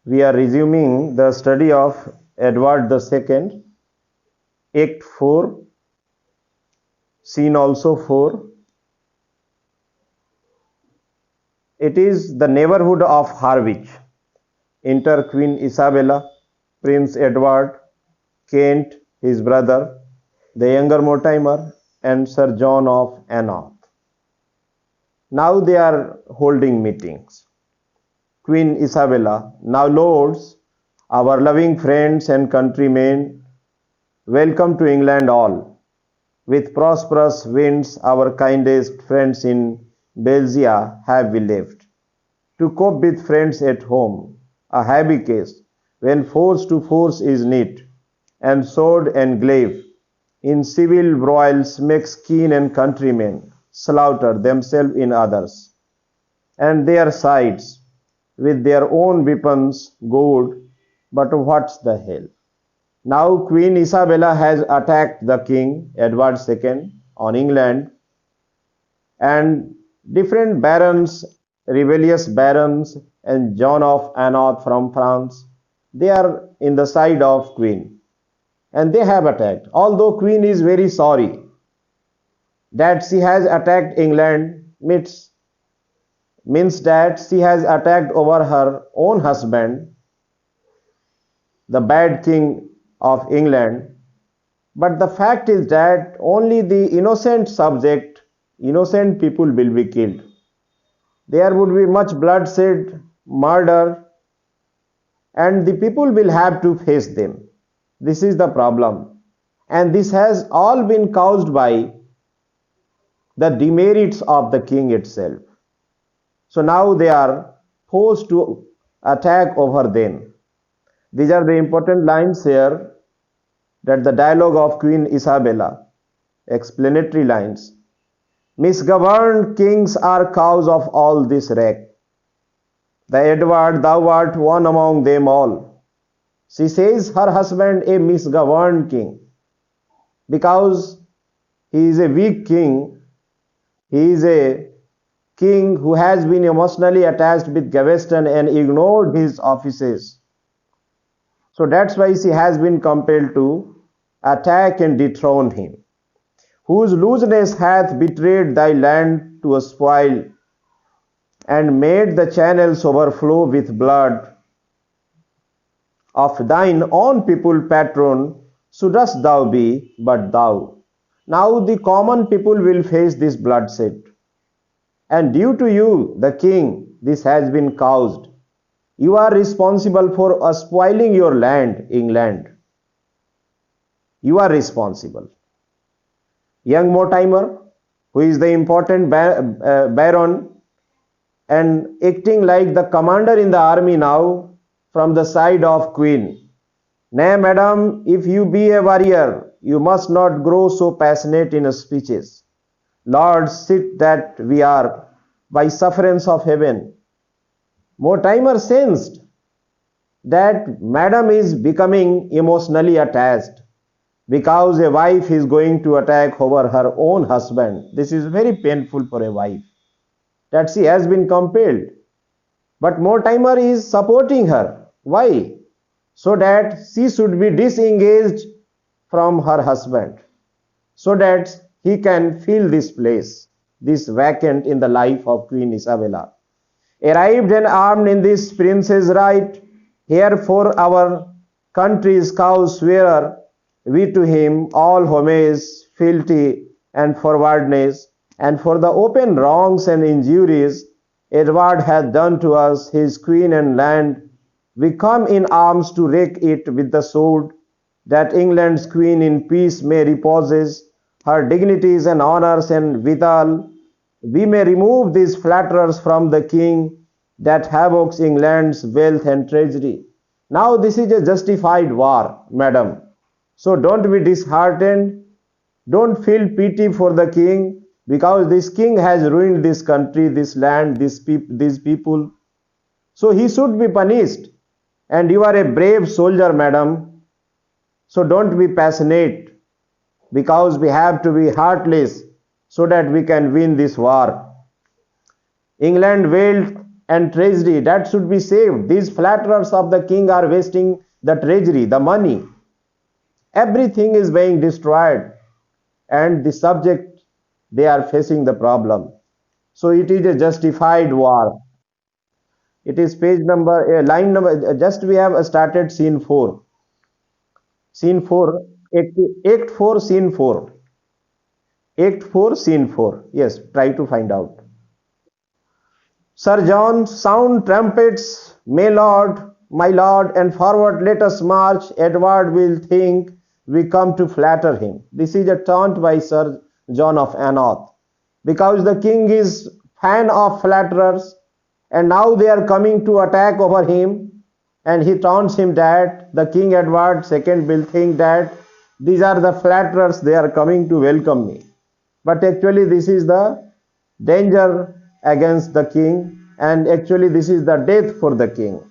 We are resuming the study of Edward II, Act 4, Scene also 4. It is the neighborhood of Harwich. Enter Queen Isabella, Prince Edward, Kent, his brother, the younger Mortimer, and Sir John of Annaugh. Now they are holding meetings. Queen Isabella, now lords, our loving friends and countrymen, welcome to England all. With prosperous winds, our kindest friends in Belgia have we left. To cope with friends at home, a heavy case, when force to force is knit, and sword and glaive, in civil broils makes kin and countrymen slaughter themselves in others, and their sides with their own weapons good, but what's the hell? Now Queen Isabella has attacked the King Edward II on England, and different barons, rebellious barons, and John of Annaugh from France, they are in the side of Queen, and they have attacked. Although Queen is very sorry that she has attacked England, means that she has attacked over her own husband, the bad king of England. But the fact is that only the innocent subject, innocent people will be killed. There would be much bloodshed, murder, and the people will have to face them. This is the problem. And this has all been caused by the demerits of the king itself. So now they are forced to attack over them. These are the important lines here, that the dialogue of Queen Isabella, explanatory lines. Misgoverned kings are cause of all this wreck. The Edward, thou art one among them all. She says her husband a misgoverned king, because he is a weak king. He is a king who has been emotionally attached with Gaveston and ignored his offices. So that's why she has been compelled to attack and dethrone him. Whose looseness hath betrayed thy land to a spoil, and made the channels overflow with blood. Of thine own people patron shouldst thou be, but thou. Now the common people will face this bloodshed. And due to you, the king, this has been caused. You are responsible for spoiling your land, England. You are responsible. Young Mortimer, who is the important baron and acting like the commander in the army now from the side of Queen. Nay, madam, if you be a warrior, you must not grow so passionate in speeches. Lord, sit that we are, by sufferance of heaven. Mortimer sensed that madam is becoming emotionally attached, because a wife is going to attack over her own husband. This is very painful for a wife, that she has been compelled. But Mortimer is supporting her. Why? So that she should be disengaged from her husband, so that he can fill this place, this vacant in the life of Queen Isabella. Arrived and armed in this prince's right, here for our country's cause swearer, we to him all homage, fealty, and forwardness, and for the open wrongs and injuries Edward hath done to us, his queen and land, we come in arms to wreak it with the sword, that England's queen in peace may repose her dignities and honors, and withal we may remove these flatterers from the king, that havoc's England's wealth and treasury. Now this is a justified war, madam. So don't be disheartened. Don't feel pity for the king, because this king has ruined this country, this land, these people. So he should be punished. And you are a brave soldier, madam. So don't be passionate, because we have to be heartless so that we can win this war. England wailed and treasury that should be saved. These flatterers of the king are wasting the treasury, the money. Everything is being destroyed, and the subject, they are facing the problem. So it is a justified war. It is page number, line number, just we have started scene 4. Scene 4, Act 4, scene 4. Act 4, scene 4. Yes, try to find out. Sir John, sound trumpets, my lord, and forward let us march. Edward will think we come to flatter him. This is a taunt by Sir John of Annath, because the king is fan of flatterers, and now they are coming to attack over him, and he taunts him that the King Edward II will think that these are the flatterers, they are coming to welcome me. But actually this is the danger against the king, and actually this is the death for the king.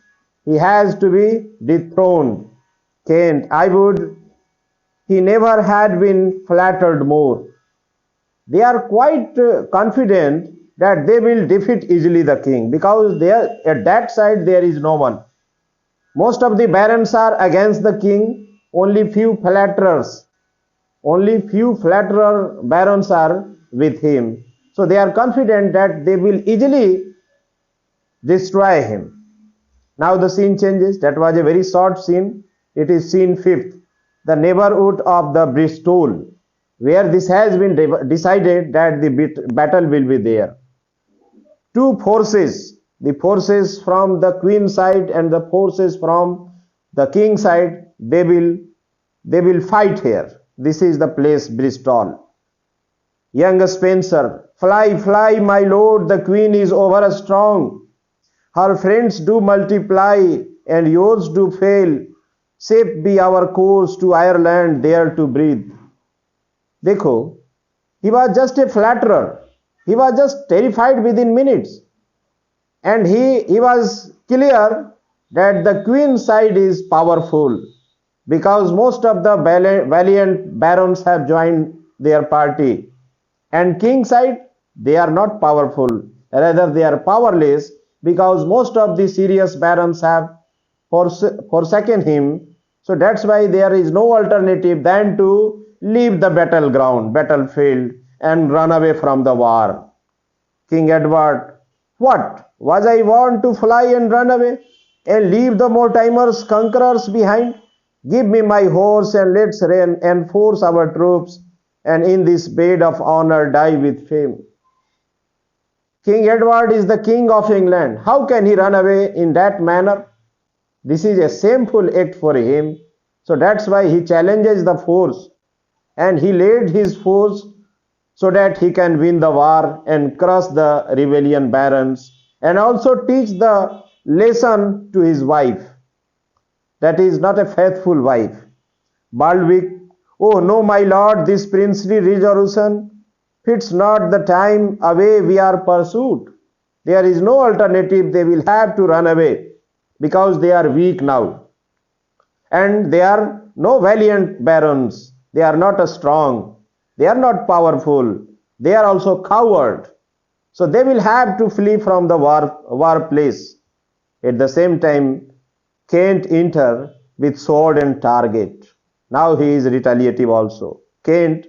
He has to be dethroned. Kent, he never had been flattered more. They are quite confident that they will defeat easily the king, because there at that side there is no one. Most of the barons are against the king, only few flatterers, only few flatterer barons are with him. So they are confident that they will easily destroy him. Now the scene changes. That was a very short scene. It is scene 5th, the neighborhood of the Bristol, where this has been decided that the battle will be there. Two forces, the forces from the queen side and the forces from the king side, they will fight here. This is the place Bristol. Young Spencer, fly, my lord, the queen is over strong. Her friends do multiply and yours do fail. Safe be our course to Ireland, there to breathe. Dekho, he was just a flatterer. He was just terrified within minutes. And he was clear that the queen side is powerful, because most of the valiant barons have joined their party. And king side, they are not powerful. Rather, they are powerless, because most of the serious barons have forsaken him. So that's why there is no alternative than to leave the battlefield, and run away from the war. King Edward, what? Was I want to fly and run away and leave the Mortimer's conquerors behind? Give me my horse and let's enforce our troops, and in this bed of honor die with fame. King Edward is the king of England. How can he run away in that manner? This is a shameful act for him. So that's why he challenges the force, and he led his force so that he can win the war and crush the rebellion barons, and also teach the lesson to his wife, that is not a faithful wife. Baldwick, oh no, my lord, this princely resolution fits not the time, away we are pursued. There is no alternative, they will have to run away, because they are weak now. And they are no valiant barons, they are not strong, they are not powerful, they are also coward. So they will have to flee from the war place. At the same time, Kent enter with sword and target. Now he is retaliative also. Kent,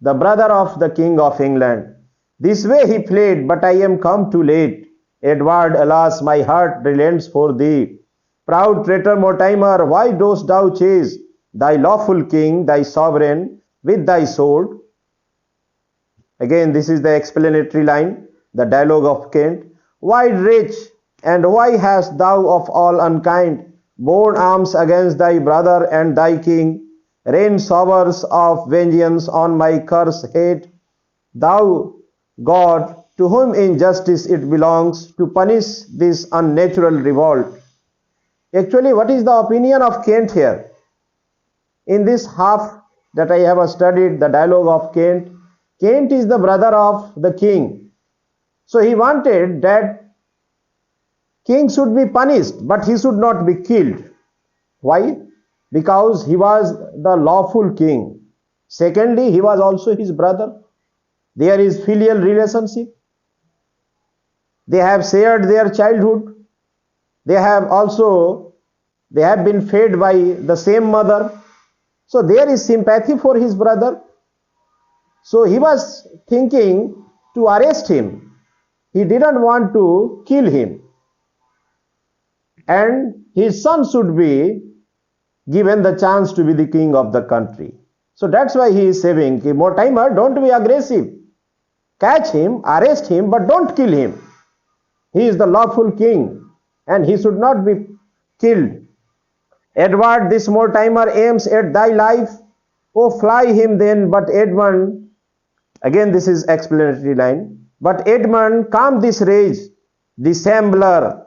the brother of the King of England, this way he fled, but I am come too late. Edward, alas, my heart relents for thee. Proud traitor Mortimer, why dost thou chase thy lawful king, thy sovereign, with thy sword? Again, this is the explanatory line, the dialogue of Kent. Why wretch, and why hast thou of all unkind borne arms against thy brother and thy king? Rain showers of vengeance on my cursed head. Thou, God, to whom in justice it belongs, to punish this unnatural revolt. Actually, what is the opinion of Kent here? In this half that I have studied, the dialogue of Kent, Kent is the brother of the king. So he wanted that king should be punished, but he should not be killed. Why? Because he was the lawful king. Secondly, he was also his brother. There is filial relationship. They have shared their childhood. They have been fed by the same mother. So there is sympathy for his brother. So he was thinking to arrest him. He didn't want to kill him. And his son should be given the chance to be the king of the country. So that's why he is saying, Mortimer, don't be aggressive. Catch him, arrest him, but don't kill him. He is the lawful king and he should not be killed. Edward, this Mortimer aims at thy life. Oh, fly him then, but Edmund, again this is explanatory line, but Edmund, calm this rage, dissembler,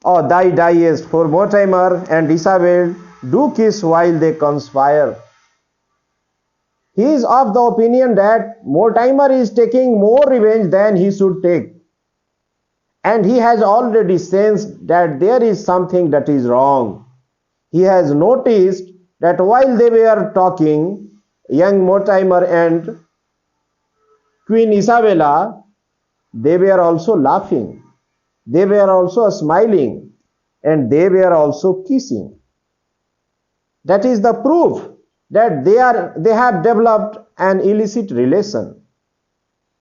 or thy diest, for Mortimer and Isabel do kiss while they conspire. He is of the opinion that Mortimer is taking more revenge than he should take. And he has already sensed that there is something that is wrong. He has noticed that while they were talking, young Mortimer and Queen Isabella, they were also laughing. They were also smiling. And they were also kissing. That is the proof that they have developed an illicit relation.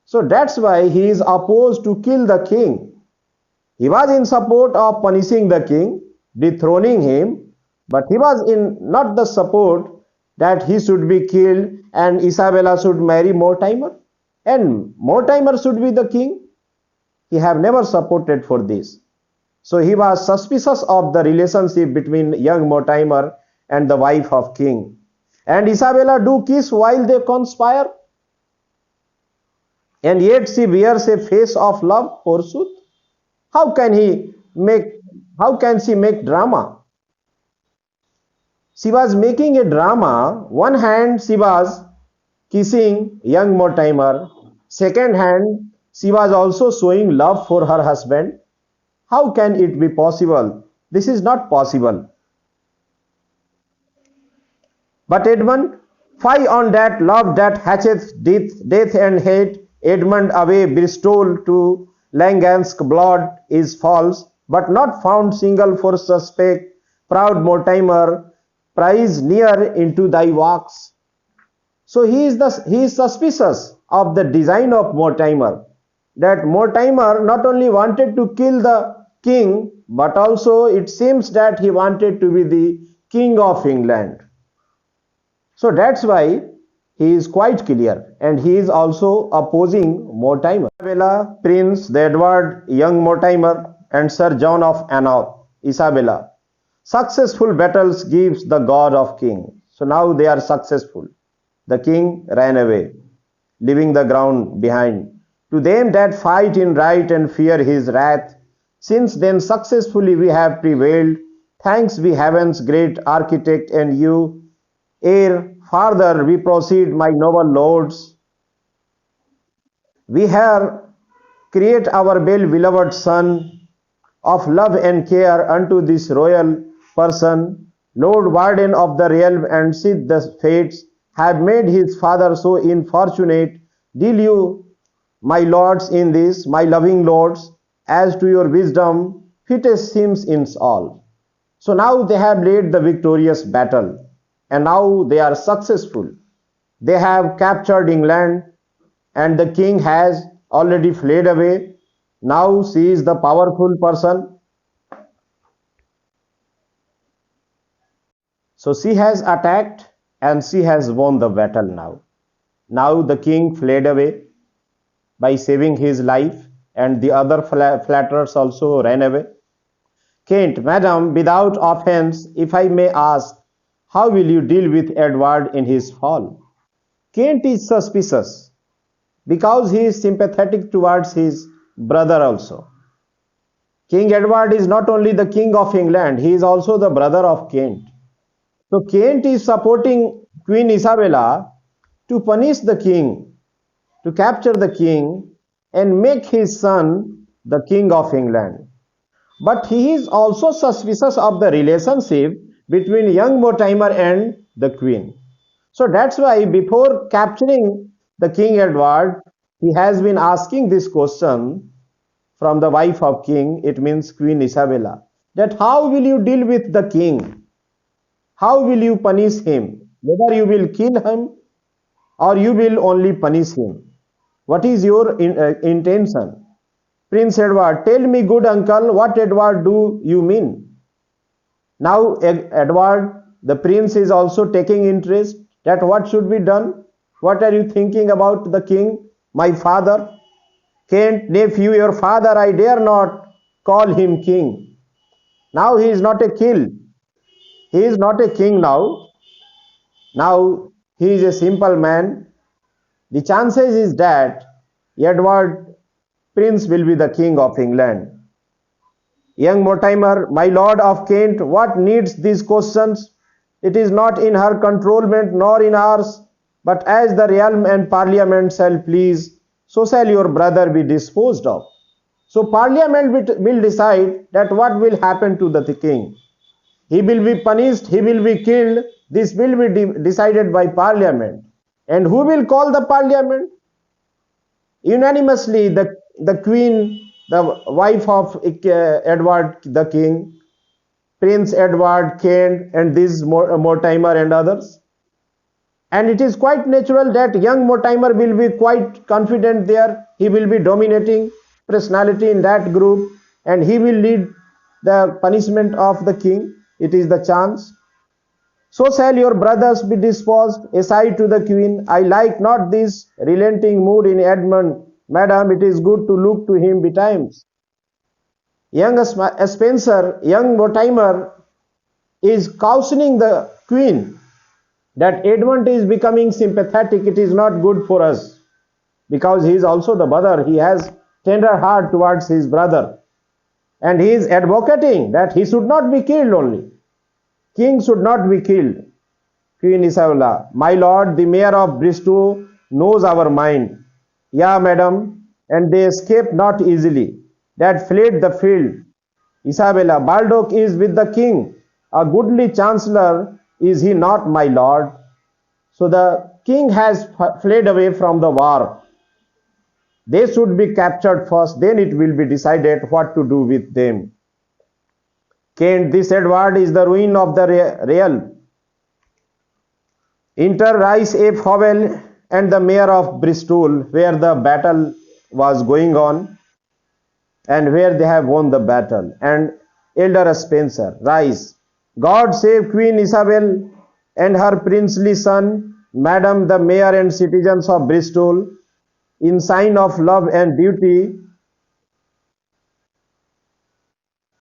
So that's why he is opposed to kill the king. He was in support of punishing the king, dethroning him, but he was in not the support that he should be killed and Isabella should marry Mortimer and Mortimer should be the king. He have never supported for this. So he was suspicious of the relationship between young Mortimer and the wife of king. And Isabella do kiss while they conspire. And yet she wears a face of love, forsooth. How can she make drama? She was making a drama. One hand she was kissing young Mortimer. Second hand she was also showing love for her husband. How can it be possible? This is not possible. But Edmund, fie on that love that hatcheth death and hate. Edmund away bestowed to Langansk blood is false, but not found single for suspect. Proud Mortimer, prize near into thy walks. So he is suspicious of the design of Mortimer. That Mortimer not only wanted to kill the king, but also it seems that he wanted to be the king of England. So that's why he is quite clear and he is also opposing Mortimer. Isabella, Prince, the Edward, young Mortimer and Sir John of Anjou, Isabella. Successful battles gives the God of king. So now they are successful. The king ran away, leaving the ground behind. To them that fight in right and fear his wrath, since then successfully we have prevailed. Thanks be heaven's great architect and you. Ere farther we proceed, my noble lords, we here create our well-beloved son of love and care unto this royal person, Lord Warden of the realm, and sith the fates have made his father so infortunate, deal you, my lords, in this, my loving lords, as to your wisdom fittest seems in all. So now they have led the victorious battle. And now they are successful. They have captured England and the king has already fled away. Now she is the powerful person. So she has attacked and she has won the battle now. Now the king fled away by saving his life and the other flatterers also ran away. Kent, madam, without offense, if I may ask, how will you deal with Edward in his fall? Kent is suspicious because he is sympathetic towards his brother also. King Edward is not only the king of England, he is also the brother of Kent. So Kent is supporting Queen Isabella to punish the king, to capture the king and make his son the king of England. But he is also suspicious of the relationship between young Mortimer and the queen. So that's why before capturing the King Edward, he has been asking this question from the wife of king, it means Queen Isabella, that how will you deal with the king? How will you punish him? Whether you will kill him or you will only punish him. What is your intention? Prince Edward, tell me, good uncle, what Edward do you mean? Now Edward, the prince, is also taking interest that what should be done. What are you thinking about the king, my father? Kent, nephew, your father, I dare not call him king. Now he is not a king. He is not a king now. Now he is a simple man. The chances is that Edward Prince will be the king of England. Young Mortimer, my lord of Kent, what needs these questions? It is not in her controlment nor in ours, but as the realm and parliament shall please, so shall your brother be disposed of. So parliament will decide that what will happen to the king. He will be punished, he will be killed. This will be decided by parliament. And who will call the parliament? Unanimously, the queen, the wife of Edward the king, Prince Edward, Kent, and this Mortimer and others. And it is quite natural that young Mortimer will be quite confident there. He will be dominating personality in that group, and he will lead the punishment of the king. It is the chance. So shall your brothers be disposed. Aside to the queen, I like not this relenting mood in Edmund. Madam, it is good to look to him betimes. Young Spencer, young Mortimer, is cautioning the queen that Edmund is becoming sympathetic. It is not good for us, because he is also the brother. He has tender heart towards his brother, and he is advocating that he should not be killed only. King should not be killed. Queen Isabella, my lord, the mayor of Bristol knows our mind. Yeah, madam, and they escaped not easily, that fled the field. Isabella, Baldock is with the king, a goodly chancellor, is he not, my lord? So the king has fled away from the war. They should be captured first, then it will be decided what to do with them. Kent, this Edward is the ruin of the realm. Enter Rice F. Howell and the mayor of Bristol, where the battle was going on and where they have won the battle. And Elder Spencer, Rice, God save Queen Isabel and her princely son, Madam the mayor and citizens of Bristol, in sign of love and duty,